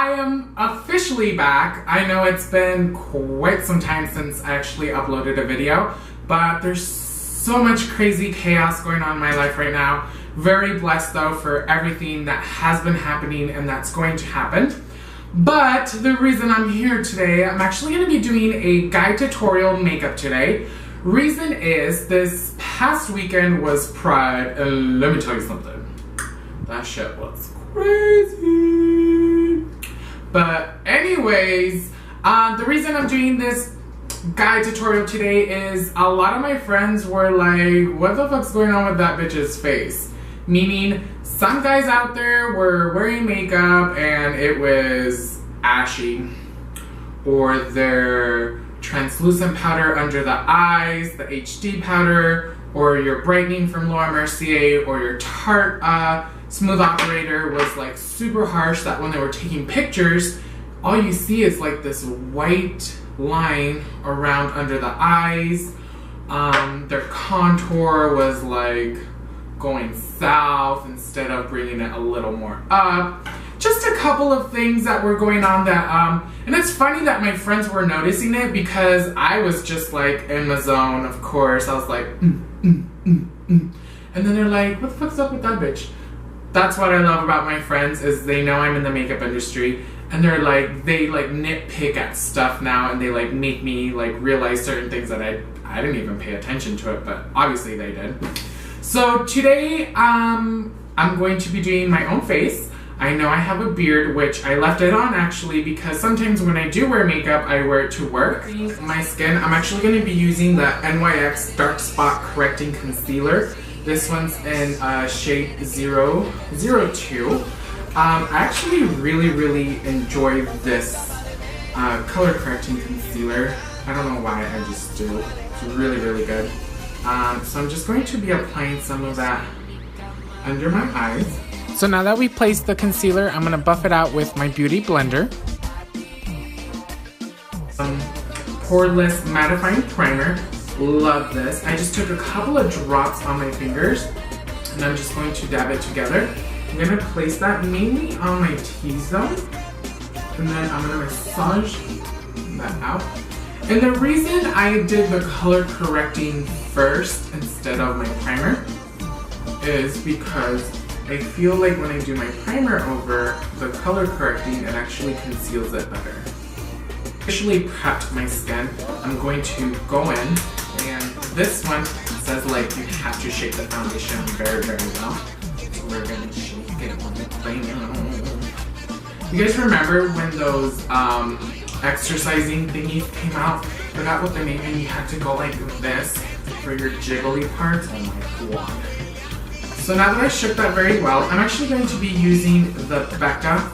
I am officially back. I know it's been quite some time since I actually uploaded a video, but there's so much crazy chaos going on in my life right now. Very blessed though for everything that has been happening and that's going to happen. But the reason I'm here today, I'm actually going to be doing a guide tutorial makeup today. Reason is, this past weekend was Pride, and let me tell you something. That shit was crazy. But anyways, the reason I'm doing this guide tutorial today is a lot of my friends were like, what the fuck's going on with that bitch's face? Meaning, some guys out there were wearing makeup and it was ashy, or their translucent powder under the eyes, the HD powder, or your brightening from Mercier, or your Tarte smooth operator was like super harsh that when they were taking pictures, all you see is like this white line around under the eyes. Their contour was like going south instead of bringing it a little more up. Just a couple of things that were going on that, and it's funny that my friends were noticing it because I was just like in the zone, of course. I was like, And then they're like, what the fuck's up with that bitch? That's what I love about my friends, is they know I'm in the makeup industry, and they're like, they like nitpick at stuff now, and they like make me like realize certain things that I didn't even pay attention to it, but obviously they did. So today, I'm going to be doing my own face. I know I have a beard, which I left it on actually because sometimes when I do wear makeup, I wear it to work. My skin, I'm actually going to be using the NYX Dark Spot Correcting Concealer. This one's in shade 002. I actually really enjoy this color correcting concealer. I don't know why, I just do. It's really good. So I'm just going to be applying some of that under my eyes. So now that we placed the concealer, I'm going to buff it out with my beauty blender. Poreless mattifying primer. Love this. I just took a couple of drops on my fingers and I'm just going to dab it together. I'm going to place that mainly on my T-zone and then I'm going to massage that out. And the reason I did the color correcting first instead of my primer is because I feel like when I do my primer over the color correcting, it actually conceals it better. Officially prepped my skin. I'm going to go in, and this one says like you have to shake the foundation very well. So we're gonna shake it. You guys remember when those exercising thingies came out? I forgot what the name, and you had to go like this for your jiggly parts. Oh my god. So now that I shook that very well, I'm actually going to be using the Becca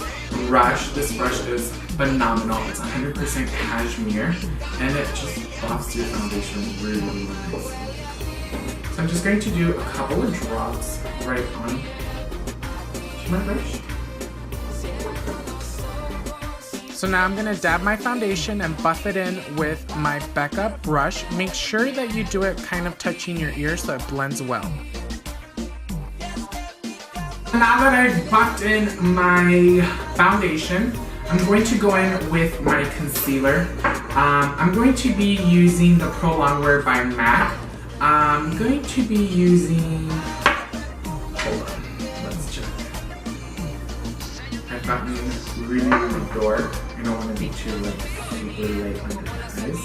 brush. This brush is phenomenal. It's 100% cashmere, and it just buffs your foundation really nice. So I'm just going to do a couple of drops right on my brush. So now I'm going to dab my foundation and buff it in with my Becca brush. Make sure that you do it kind of touching your ear so it blends well. Now that I've buffed in my foundation, I'm going to go in with my concealer. I'm going to be using the Pro Longwear by MAC. I'm going to be using, hold on, let's check. I've gotten really dark. I don't want to be too like super light under the eyes.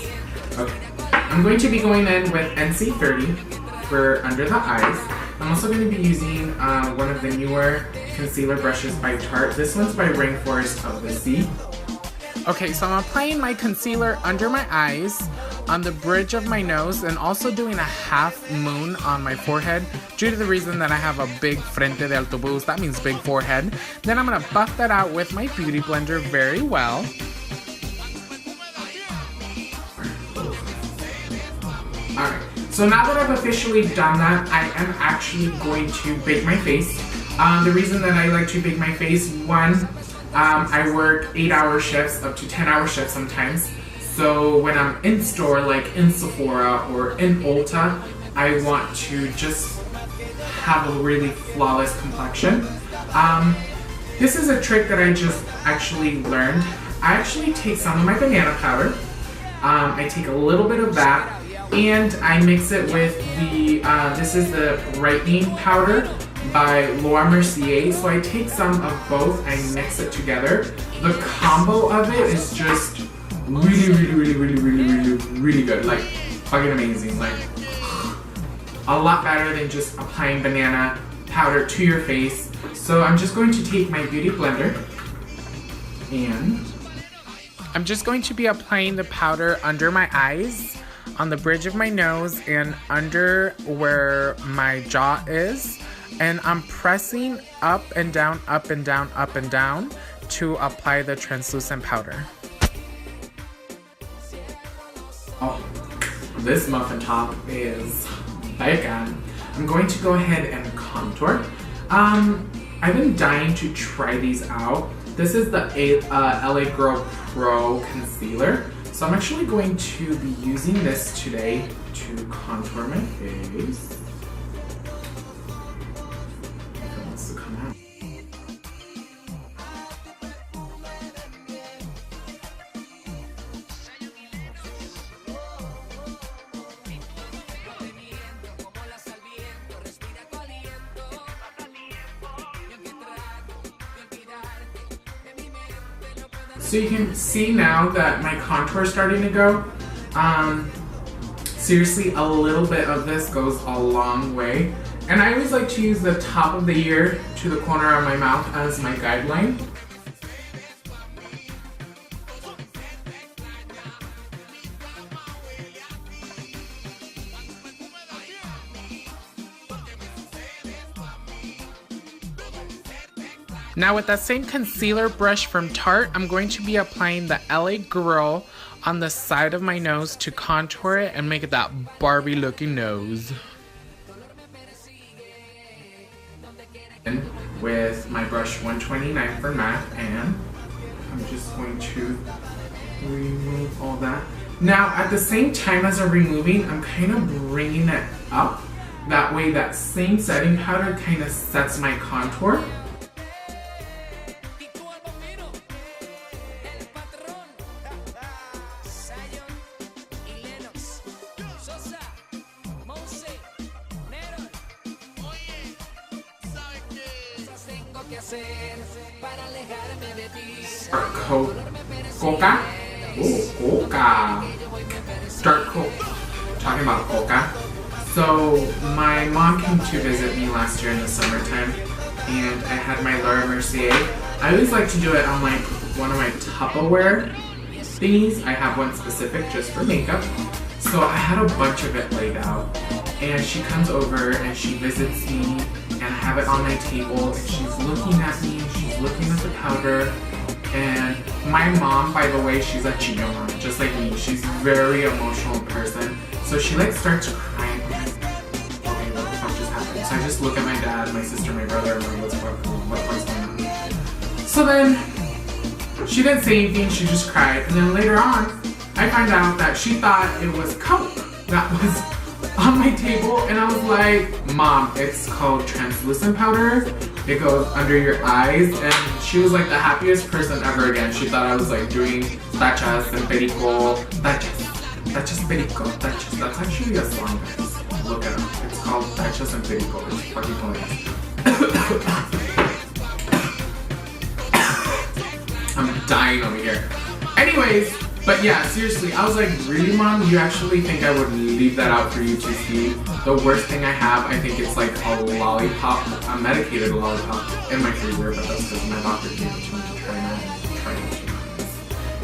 Okay, I'm going to be going in with NC30 for under the eyes. I'm also going to be using one of the newer concealer brushes by Tarte. This one's by Rainforest of the Sea. Okay, so I'm applying my concealer under my eyes, on the bridge of my nose, and also doing a half moon on my forehead due to the reason that I have a big frente de autobús. That means big forehead. Then I'm going to buff that out with my beauty blender very well. Alright. So now that I've officially done that, I am actually going to bake my face. The reason that I like to bake my face, one, I work 8-hour shifts, up to 10-hour shifts sometimes. So when I'm in store, like in Sephora or in Ulta, I want to just have a really flawless complexion. This is a trick that I just actually learned. I actually take some of my banana powder. I take a little bit of that and I mix it with the, this is the brightening powder by Mercier. So I take some of both, I mix it together. The combo of it is just really good. Like fucking amazing. Like a lot better than just applying banana powder to your face. So I'm just going to take my beauty blender and I'm just going to be applying the powder under my eyes, on the bridge of my nose, and under where my jaw is. And I'm pressing up and down, up and down, up and down to apply the translucent powder. Oh, this muffin top is Becca. I'm going to go ahead and contour. I've been dying to try these out. This is the LA Girl Pro Concealer. So I'm actually going to be using this today to contour my face. It wants to come out. So you can see now that my contour is starting to go. Seriously, a little bit of this goes a long way. And I always like to use the top of the ear to the corner of my mouth as my guideline. Now with that same concealer brush from Tarte, I'm going to be applying the LA Girl on the side of my nose to contour it and make it that Barbie looking nose. With my brush 129 for matte, and I'm just going to remove all that. Now at the same time as I'm removing, I'm kind of bringing it up. That way that same setting powder kind of sets my contour. Coca. Ooh, Coca. Darke. Talking about Coca. So my mom came to visit me last year in the summertime, and I had my Mercier. I always like to do it on like one of my Tupperware thingies. I have one specific just for makeup. So I had a bunch of it laid out, and she comes over and she visits me, and I have it on my table, and she's looking at me, she's looking at the powder. And my mom, by the way, she's a chillona, just like me. She's a very emotional person. So she like starts crying. I'm like, okay, what the fuck just happened? So I just look at my dad, my sister, my brother, and I'm like, what's going on? So then she didn't say anything, she just cried. And then later on, I find out that she thought it was Coke that was on my table. And I was like, Mom, it's called translucent powder. It goes under your eyes. And she was like the happiest person ever again. She thought I was like doing tachas and perico. Tachas perico. Tachas. That's actually a song, guys. Look it up. It's called Tachas and Perico. It's fucking hilarious. I'm dying over here. Anyways, but yeah, seriously, I was like, really, Mom? You actually think I would leave that out for you to see? The worst thing I have, I think it's like a lollipop, a medicated lollipop in my freezer, but that's because my doctor gave it to me to try it.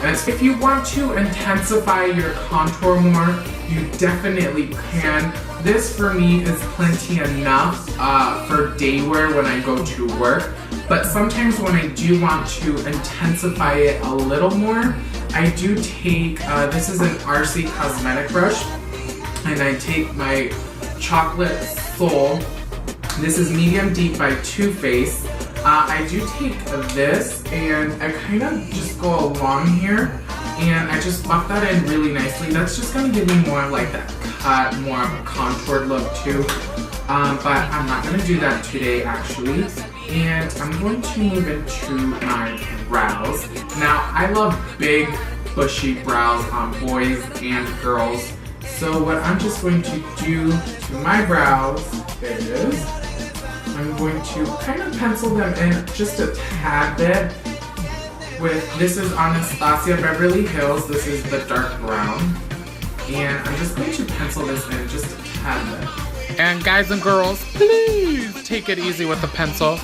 And it's, if you want to intensify your contour more, you definitely can. This for me is plenty enough for day wear when I go to work. But sometimes when I do want to intensify it a little more, I do take, this is an RC cosmetic brush, and I take my Chocolate Soul. This is medium deep by Too Faced. I do take this and I kind of just go along here and I just buff that in really nicely. That's just gonna give me more of like that cut, more of a contoured look too. But I'm not gonna do that today actually. And I'm going to move into my brows. Now, I love big, bushy brows on boys and girls. So what I'm just going to do to my brows is, I'm going to kind of pencil them in just a tad bit. This is Anastasia Beverly Hills. This is the dark brown. And I'm just going to pencil this in just a tad bit. And guys and girls, please take it easy with the pencil.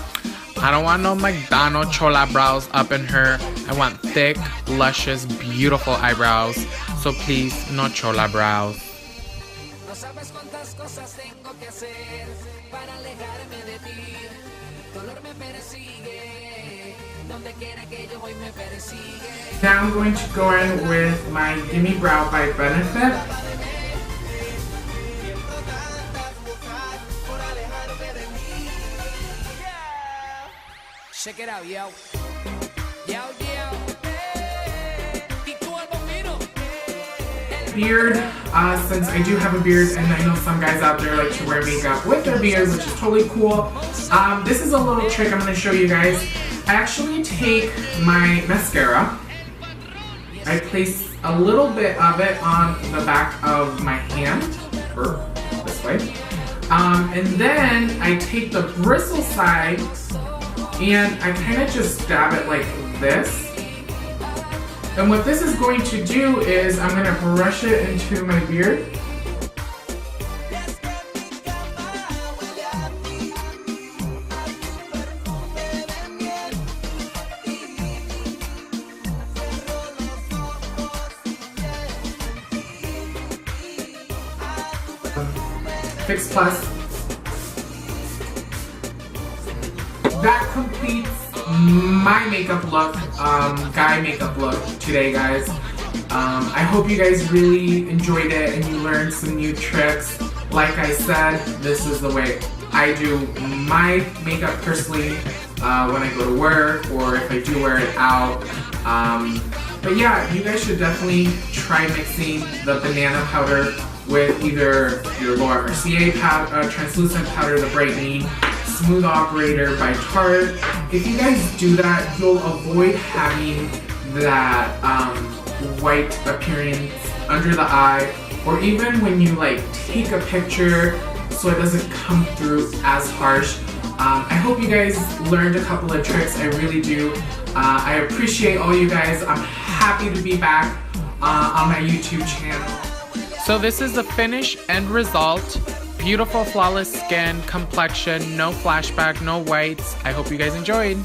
I don't want no McDonald's chola brows up in her. I want thick, luscious, beautiful eyebrows. So please, no chola brows. Now I'm going to go in with my Gimme Brow by Benefit. Check it out, yo. Beard, since I do have a beard, and I know some guys out there like to wear makeup with their beards, which is totally cool. This is a little trick I'm going to show you guys. I actually take my mascara, I place a little bit of it on the back of my hand, or this way, and then I take the bristle side and I kind of just dab it like this. And what this is going to do is I'm going to brush it into my beard. Fix Plus. That completes my makeup look, guy makeup look today, guys. I hope you guys really enjoyed it and you learned some new tricks. Like I said, this is the way I do my makeup personally when I go to work or if I do wear it out. But yeah, you guys should definitely try mixing the banana powder with either your Laura Mercier translucent powder, the brightening Smooth Operator by Tarte. If you guys do that, you'll avoid having that white appearance under the eye, or even when you like take a picture so it doesn't come through as harsh. I hope you guys learned a couple of tricks. I really do. I appreciate all you guys. I'm happy to be back on my YouTube channel. So this is the finished end result. Beautiful, flawless skin, complexion, no flashback, no whites. I hope you guys enjoyed.